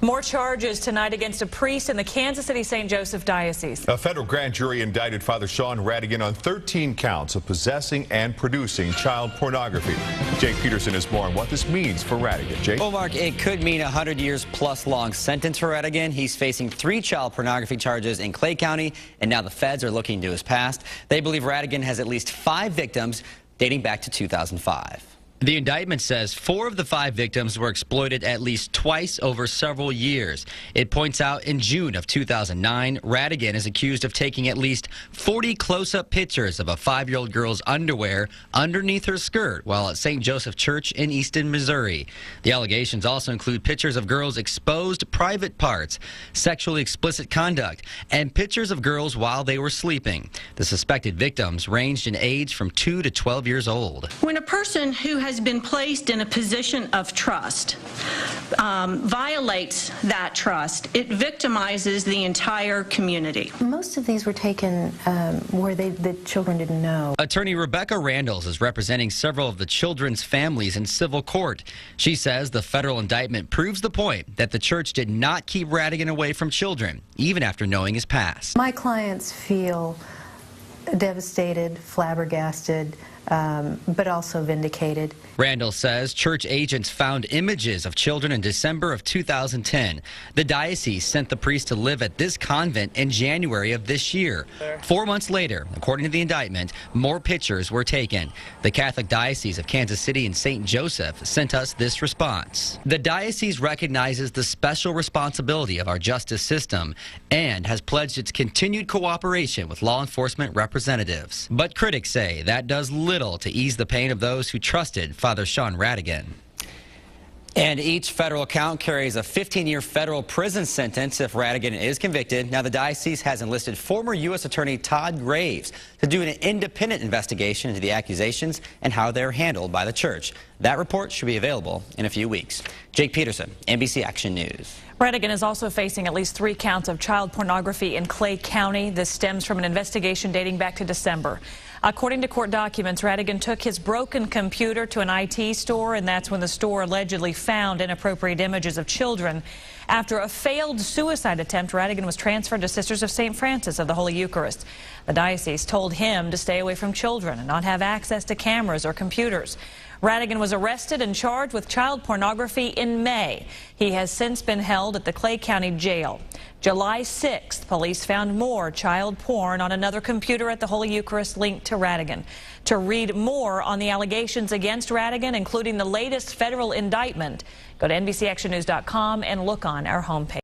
More charges tonight against a priest in the Kansas City St. Joseph Diocese. A federal grand jury indicted Father Sean Ratigan on 13 counts of possessing and producing child pornography. Jake Peterson has more on what this means for Ratigan. Jake? Well, Mark, it could mean a 100 years plus long sentence for Ratigan. He's facing 3 child pornography charges in Clay County, and now the feds are looking into his past. They believe Ratigan has at least 5 victims dating back to 2005. The indictment says 4 of the 5 victims were exploited at least twice over several years. It points out in June of 2009, Ratigan is accused of taking at least 40 close-up pictures of a 5-year-old girl's underwear underneath her skirt while at St. Joseph Church in Easton, Missouri. The allegations also include pictures of girls' exposed private parts, sexually explicit conduct, and pictures of girls while they were sleeping. The suspected victims ranged in age from 2 to 12 years old. When a person who has been placed in a position of trust violates that trust, it victimizes the entire community. Most of these were taken where the children didn't know. Attorney Rebecca Randalls is representing several of the children's families in civil court. She says the federal indictment proves the point that the church did not keep Ratigan away from children, even after knowing his past. My clients feel devastated, flabbergasted, but also vindicated. Randall says church agents found images of children in December of 2010. The diocese sent the priest to live at this convent in January of this year. 4 months later, according to the indictment, more pictures were taken. The Catholic Diocese of Kansas City and St. Joseph sent us this response. The diocese recognizes the special responsibility of our justice system and has pledged its continued cooperation with law enforcement representatives. But critics say that does little to ease the pain of those who trusted Father Sean Ratigan. And each federal count carries a 15-year federal prison sentence if Ratigan is convicted. Now, the diocese has enlisted former U.S. Attorney Todd Graves to do an independent investigation into the accusations and how they're handled by the church. That report should be available in a few weeks. Jake Peterson, NBC Action News. Ratigan is also facing at least 3 counts of child pornography in Clay County. This stems from an investigation dating back to December. According to court documents, Ratigan took his broken computer to an IT store, and that's when the store allegedly found inappropriate images of children. After a failed suicide attempt, Ratigan was transferred to Sisters of St. Francis of the Holy Eucharist. The diocese told him to stay away from children and not have access to cameras or computers. Ratigan was arrested and charged with child pornography in May. He has since been held at the Clay County Jail. July 6th, police found more child porn on another computer at the Holy Eucharist linked to Ratigan. To read more on the allegations against Ratigan, including the latest federal indictment, go to NBCActionNews.com and look on our homepage.